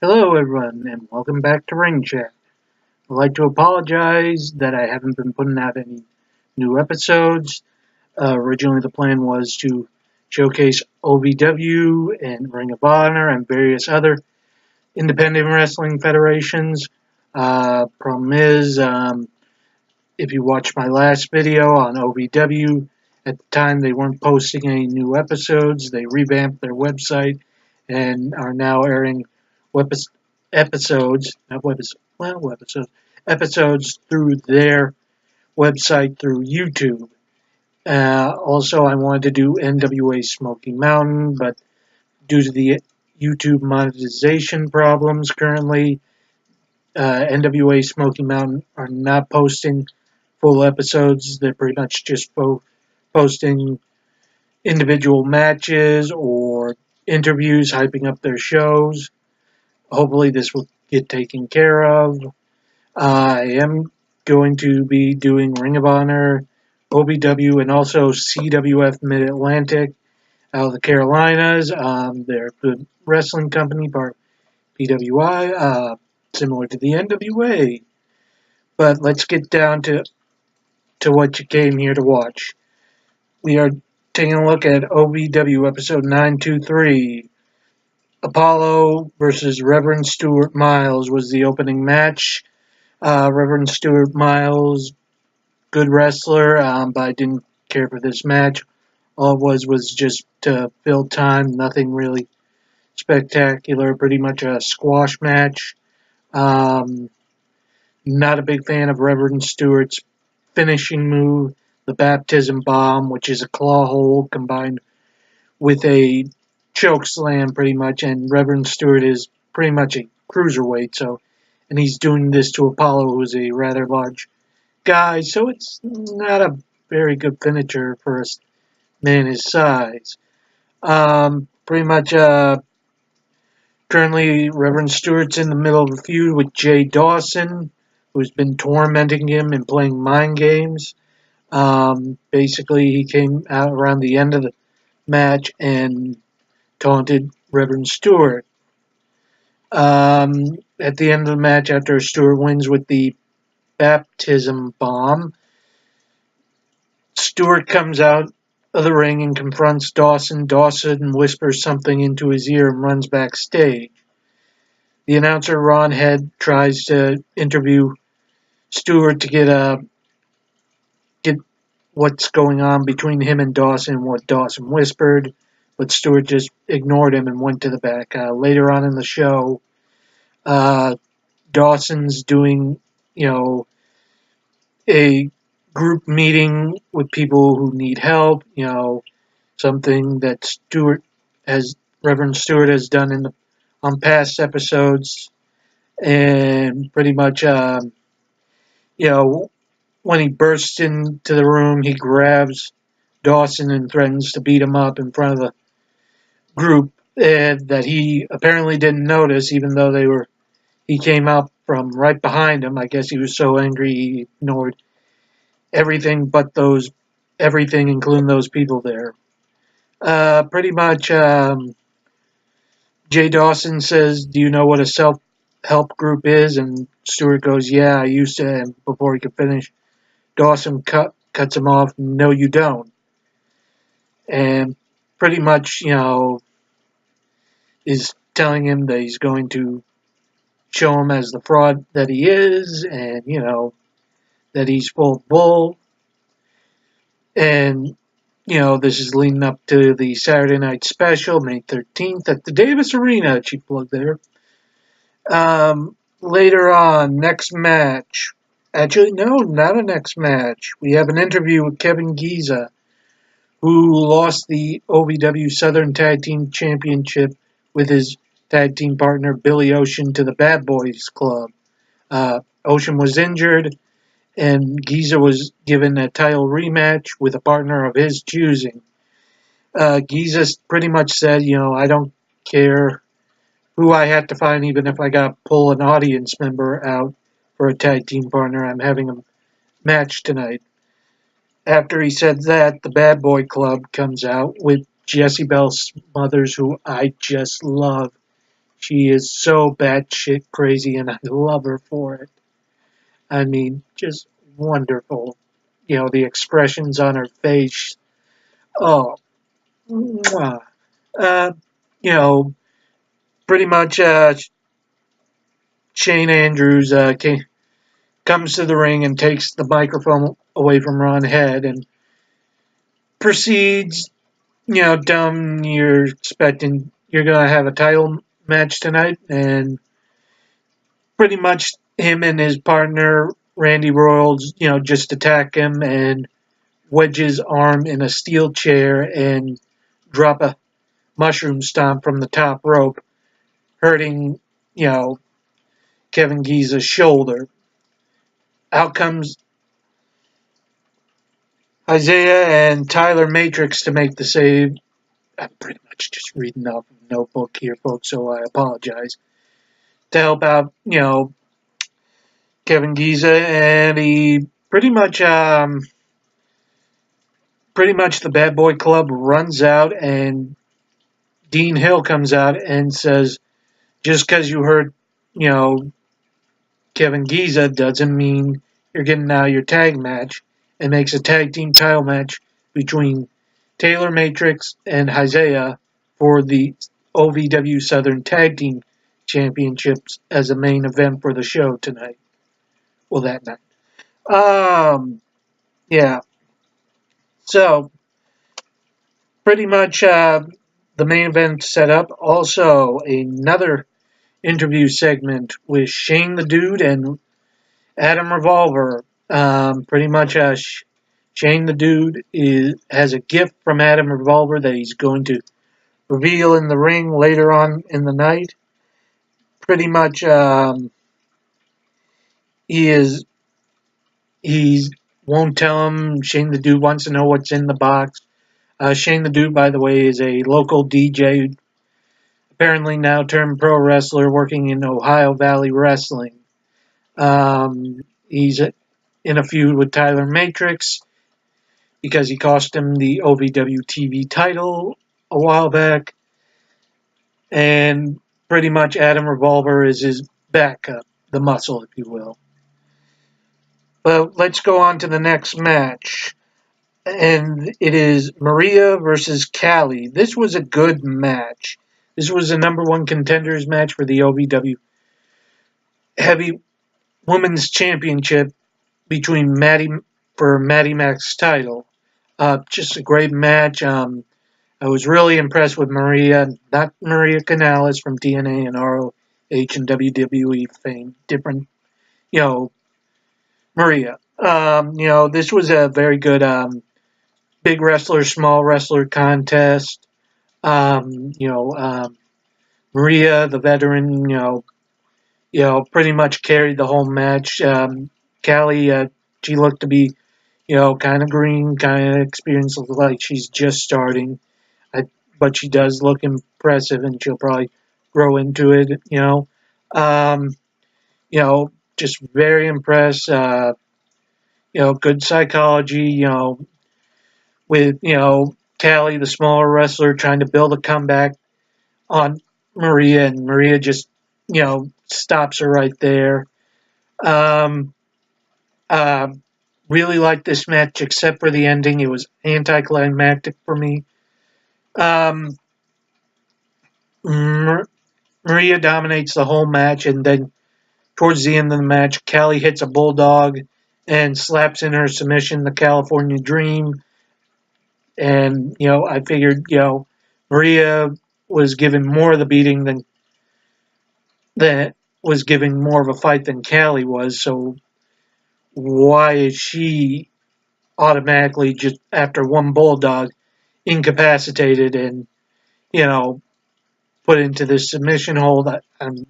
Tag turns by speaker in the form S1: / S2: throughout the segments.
S1: Hello, everyone, and welcome back to Ring Chat. I'd like to apologize that I haven't been putting out any new episodes. Originally, the plan was to showcase OVW and Ring of Honor and various other independent wrestling federations. Problem is, if you watch my last video on OVW, at the time they weren't posting any new episodes. They revamped their website and are now airing episodes, not webis, well, webisodes, episodes through their website through YouTube. Also, I wanted to do NWA Smoky Mountain, but due to the YouTube monetization problems currently, NWA Smoky Mountain are not posting full episodes. They're pretty much just posting individual matches or interviews, hyping up their shows. Hopefully, this will get taken care of. I am going to be doing Ring of Honor, OVW, and also CWF Mid Atlantic out of the Carolinas. They're a good wrestling company, part PWI, similar to the NWA. But let's get down to what you came here to watch. We are taking a look at OVW episode 923. Apollo versus Reverend Stewart Miles was the opening match. Reverend Stewart Miles, good wrestler, but I didn't care for this match. All it was just to fill time, nothing really spectacular, pretty much a squash match. Um, Not a big fan of Reverend Stewart's finishing move, the baptism bomb, which is a claw hold combined with a choke slam, pretty much. And Reverend Stewart is pretty much a cruiserweight, and he's doing this to Apollo, who's a rather large guy, so it's not a very good finisher for a man his size. Pretty much, currently, Reverend Stewart's in the middle of a feud with Jay Dawson, who's been tormenting him and playing mind games. Basically, he came out around the end of the match and taunted Reverend Stewart. At the end of the match, after Stewart wins with the baptism bomb, Stewart comes out of the ring and confronts Dawson. Dawson whispers something into his ear and runs backstage. The announcer, Ron Head, tries to interview Stewart to get what's going on between him and Dawson, what Dawson whispered, but Stewart just ignored him and went to the back. Later on in the show, uh, Dawson's doing, a group meeting with people who need help, something that Reverend Stewart has done on past episodes, and pretty much, you know, when he bursts into the room, he grabs Dawson and threatens to beat him up in front of the group that he apparently didn't notice, even though he came out from right behind him. I guess he was so angry he ignored everything everything, including those people there. Pretty much, Jay Dawson says, "Do you know what a self-help group is?" And Stewart goes, "Yeah, I used to." And before he could finish, Dawson cuts him off. "No, you don't." And pretty much, is telling him that he's going to show him as the fraud that he is, and that he's full of bull. And this is leading up to the Saturday night special, May 13th, at the Davis Arena. Cheap plug there. Later on, next match. Actually, no, not a next match. We have an interview with Kevin Giza, who lost the OVW Southern Tag Team Championship with his tag team partner Billy Ocean to the Bad Boys Club. Ocean was injured, and Giza was given a title rematch with a partner of his choosing. Giza pretty much said, I don't care who I have to find, even if I got to pull an audience member out for a tag team partner. I'm having a match tonight. After he said that, the Bad Boy Club comes out with Jesse Bell Smothers, who I just love She is so batshit crazy, and I love her for it. I mean, just wonderful. You know, the expressions on her face. Oh, mwah. Uh, you know, pretty much Shane Andrews comes to the ring and takes the microphone away from Ron Head and proceeds, dumb, you're expecting you're going to have a title match tonight, and pretty much him and his partner, Randy Royals, just attack him and wedge his arm in a steel chair and drop a mushroom stomp from the top rope, hurting, Kevin Giza's shoulder. Out comes Hyzaya and Tyler Matrix to make the save. I'm pretty much just reading off a notebook here, folks, so I apologize. To help out, Kevin Giza, and he pretty much the Bad Boy Club runs out, and Dean Hill comes out and says, just because you heard, you know, Kevin Giza doesn't mean you're getting now your tag match, and makes a tag team title match between Taylor Matrix and Hyzaya for the OVW Southern Tag Team Championships as a main event for the show tonight. Well, that night. Yeah. So, pretty much the main event set up. Also, another interview segment with Shane the Dude and Adam Revolver. Pretty much Shane the Dude has a gift from Adam Revolver that he's going to reveal in the ring later on in the night. Pretty much he won't tell him. Shane the Dude wants to know what's in the box. Shane the Dude, by the way, is a local DJ, apparently now turned pro wrestler, working in Ohio Valley Wrestling. He's in a feud with Tyler Matrix because he cost him the OVW TV title a while back. And pretty much Adam Revolver is his backup, the muscle, if you will. But let's go on to the next match. And it is Maria versus Cali. This was a good match. This was a number one contenders match for the OVW Heavy Women's Championship between Maddie Mac's title. Just a great match. I was really impressed with Maria, not Maria Canales from TNA and ROH and WWE fame. Different, Maria. This was a very good big wrestler, small wrestler contest. Maria, the veteran, pretty much carried the whole match. Cali, she looked to be, kind of green, kind of experienced, like she's just starting. But she does look impressive, and she'll probably grow into it. Um, just very impressed. Good psychology. With Cali, the smaller wrestler, trying to build a comeback on Maria, and Maria just stops her right there. Uh, really liked this match, except for the ending. It was anticlimactic for me. Maria dominates the whole match, and then towards the end of the match, Cali hits a bulldog and slaps in her submission, the California Dream. And I figured Maria was given more of the beating than was giving more of a fight than Cali was. So why is she automatically, just after one bulldog, incapacitated and put into this submission hold?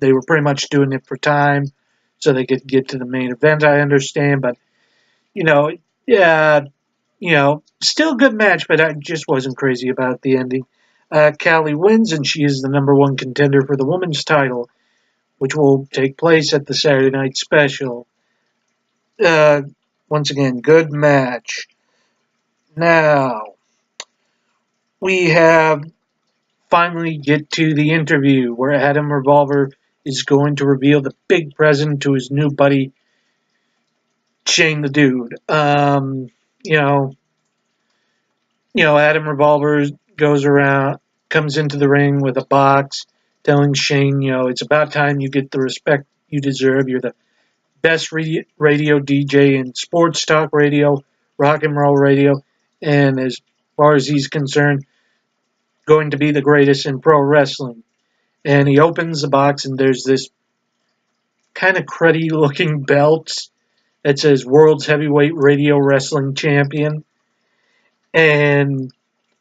S1: They were pretty much doing it for time so they could get to the main event, I understand, but yeah, still a good match, but I just wasn't crazy about the ending. Cali wins, and she is the number one contender for the women's title, which will take place at the Saturday Night Special. Once again, good match. Now, we have finally get to the interview where Adam Revolver is going to reveal the big present to his new buddy, Shane the Dude. You know, Adam Revolver goes around, comes into the ring with a box, telling Shane, it's about time you get the respect you deserve. You're the best radio DJ in sports talk radio, rock and roll radio, and as far as he's concerned, going to be the greatest in pro wrestling. And he opens the box, and there's this kind of cruddy looking belt that says World's Heavyweight Radio Wrestling Champion. And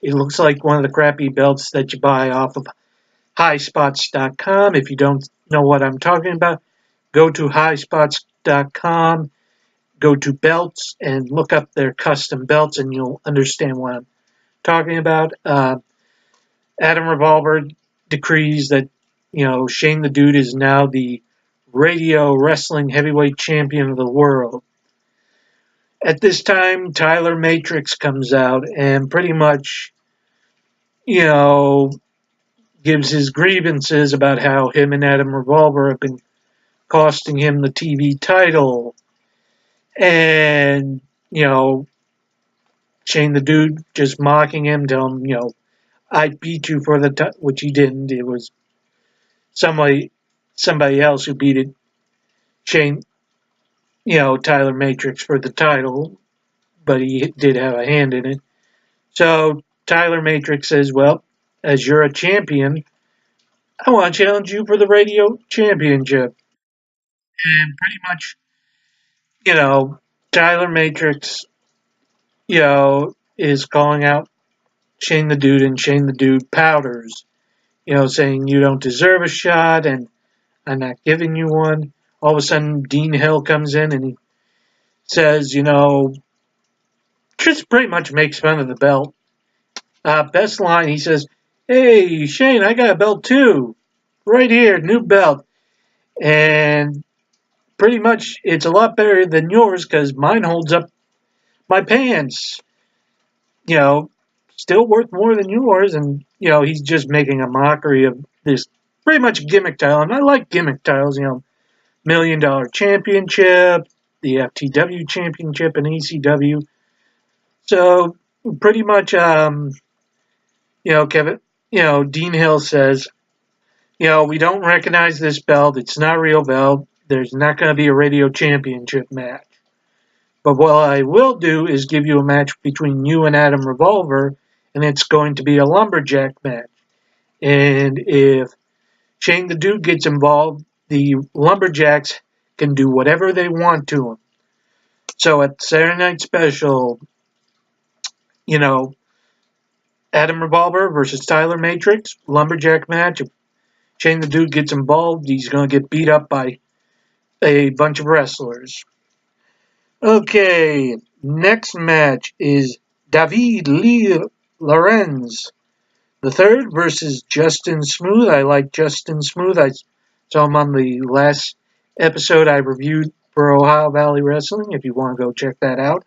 S1: it looks like one of the crappy belts that you buy off of highspots.com. If you don't know what I'm talking about, go to highspots.com, go to belts, and look up their custom belts, and you'll understand what I'm talking about. Adam Revolver decrees that, Shane the Dude is now the radio wrestling heavyweight champion of the world. At this time, Tyler Matrix comes out and pretty much, gives his grievances about how him and Adam Revolver have been costing him the TV title. And, Shane the Dude just mocking him, telling him, I beat you for the title, which he didn't. It was somebody else who beat it, Shane, Tyler Matrix for the title, but he did have a hand in it. So Tyler Matrix says, well, as you're a champion, I want to challenge you for the radio championship. And pretty much, Tyler Matrix, is calling out Shane the Dude, and Shane the Dude powders, saying you don't deserve a shot and I'm not giving you one. All of a sudden, Dean Hill comes in and he says, just pretty much makes fun of the belt. Best line, he says, hey, Shane, I got a belt too. Right here, new belt. And pretty much it's a lot better than yours because mine holds up my pants. Still worth more than yours. And, he's just making a mockery of this pretty much gimmick title. And I like gimmick titles, $1 million championship, the FTW championship, and ECW. So pretty much, Kevin, Dean Hill says, we don't recognize this belt. It's not a real belt. There's not going to be a radio championship match. But what I will do is give you a match between you and Adam Revolver, and it's going to be a lumberjack match. And if Shane the Dude gets involved, the lumberjacks can do whatever they want to him. So at Saturday Night Special, Adam Revolver versus Tyler Matrix, lumberjack match. If Shane the Dude gets involved, he's going to get beat up by a bunch of wrestlers. Okay, next match is David Lee Lorenz the third versus Justin Smooth. I like Justin Smooth. I saw him on the last episode I reviewed for Ohio Valley Wrestling, if you want to go check that out.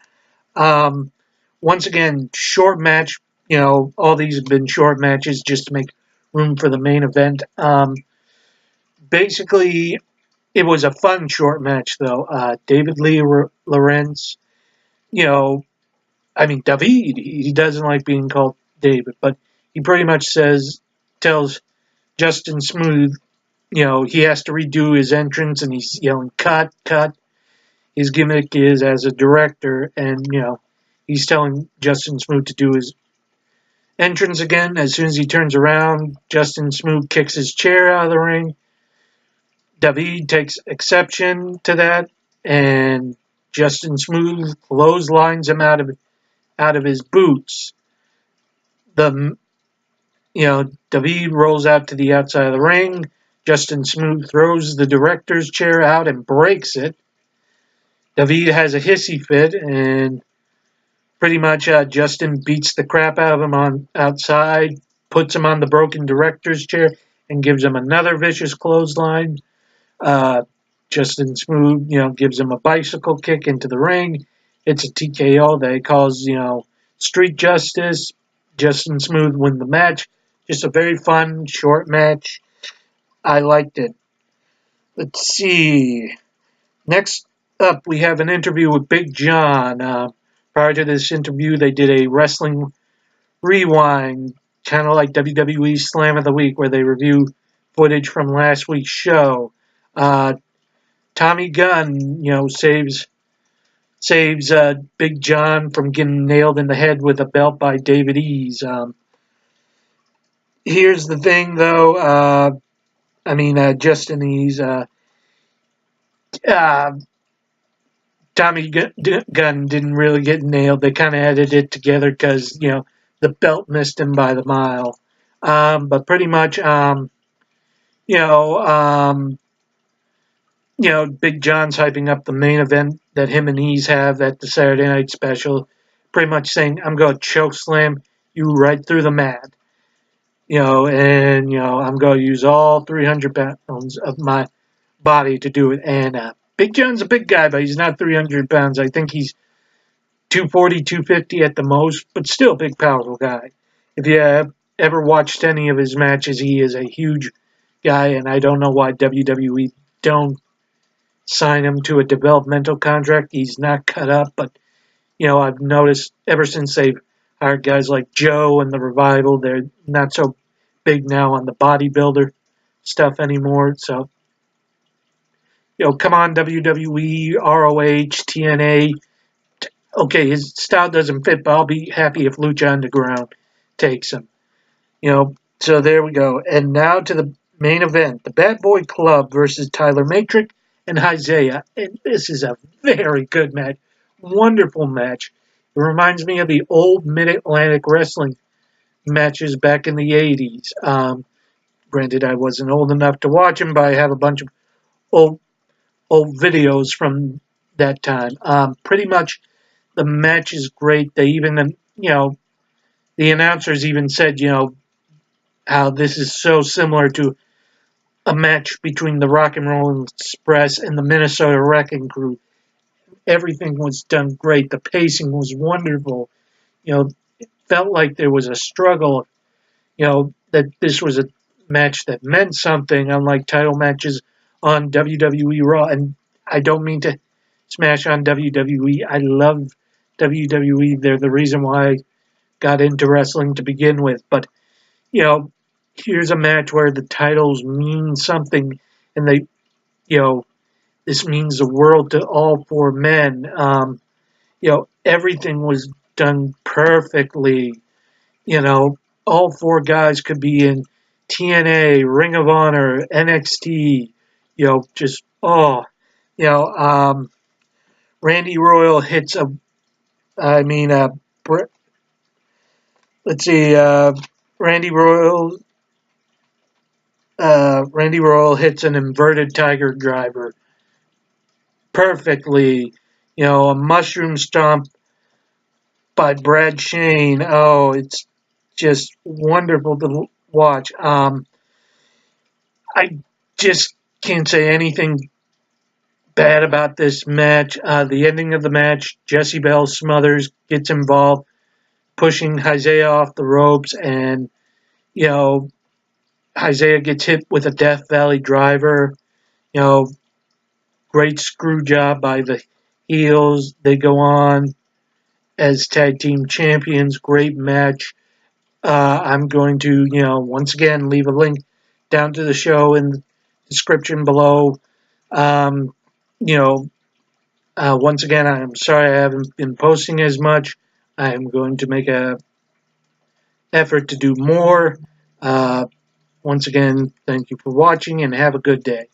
S1: Once again, short match. All these have been short matches just to make room for the main event. Basically, it was a fun short match, though. David Lee Lorenz, David, he doesn't like being called David, but he pretty much tells Justin Smooth, he has to redo his entrance, and he's yelling, cut, cut. His gimmick is as a director, and, he's telling Justin Smooth to do his entrance again. As soon as he turns around, Justin Smooth kicks his chair out of the ring. David takes exception to that, and Justin Smooth clotheslines him out of his boots. David rolls out to the outside of the ring. Justin Smooth throws the director's chair out and breaks it. David has a hissy fit, and pretty much Justin beats the crap out of him on outside, puts him on the broken director's chair, and gives him another vicious clothesline. Justin Smooth, gives him a bicycle kick into the ring. It's a TKO that he calls, street justice. Justin Smooth wins the match. Just a very fun, short match. I liked it. Let's see. Next up, we have an interview with Big John. Prior to this interview, they did a wrestling rewind, kind of like WWE Slam of the Week, where they review footage from last week's show. Tommy Gunn, saves Big John from getting nailed in the head with a belt by David Ease. Here's the thing, though. Justin Ease. Tommy Gunn didn't really get nailed. They kind of edited it together because the belt missed him by the mile. But pretty much, you know, um, Big John's hyping up the main event that him and Ease have at the Saturday Night Special. Pretty much saying, "I'm going to choke slam you right through the mat." I'm going to use all 300 pounds of my body to do it. And Big John's a big guy, but he's not 300 pounds. I think he's 240, 250 at the most, but still a big, powerful guy. If you have ever watched any of his matches, he is a huge guy, and I don't know why WWE don't sign him to a developmental contract. He's not cut up, but, I've noticed ever since they've hired guys like Joe and the Revival, they're not so big now on the bodybuilder stuff anymore. So, come on, WWE, ROH, TNA. Okay, his style doesn't fit, but I'll be happy if Lucha Underground takes him. So there we go. And now to the main event, the Bad Boy Club versus Tyler Matric and Hyzaya. And this is a very good match. Wonderful match. It reminds me of the old Mid-Atlantic wrestling matches back in the 80s. Granted, I wasn't old enough to watch them, but I have a bunch of old videos from that time. Pretty much the match is great. They even, the announcers even said, how this is so similar to a match between the Rock and Roll Express and the Minnesota Wrecking Crew. Everything was done great. The pacing was wonderful. It felt like there was a struggle, that this was a match that meant something, unlike title matches on WWE Raw. And I don't mean to smash on WWE. I love WWE. They're the reason why I got into wrestling to begin with. But, here's a match where the titles mean something, and this means the world to all four men. Everything was done perfectly. All four guys could be in TNA, Ring of Honor, NXT. Randy Royal hits let's see, Randy Royal hits an inverted tiger driver perfectly. A mushroom stomp by Brad Shane. Oh, it's just wonderful to watch. I just can't say anything bad about this match. The ending of the match, Jesse Bell Smothers gets involved, pushing Hyzaya off the ropes, and Hyzaya gets hit with a Death Valley driver. Great screw job by the heels. They go on as tag team champions. Great match. I'm going to, once again, leave a link down to the show in the description below. Once again, I'm sorry I haven't been posting as much. I'm going to make a effort to do more. Once again, thank you for watching and have a good day.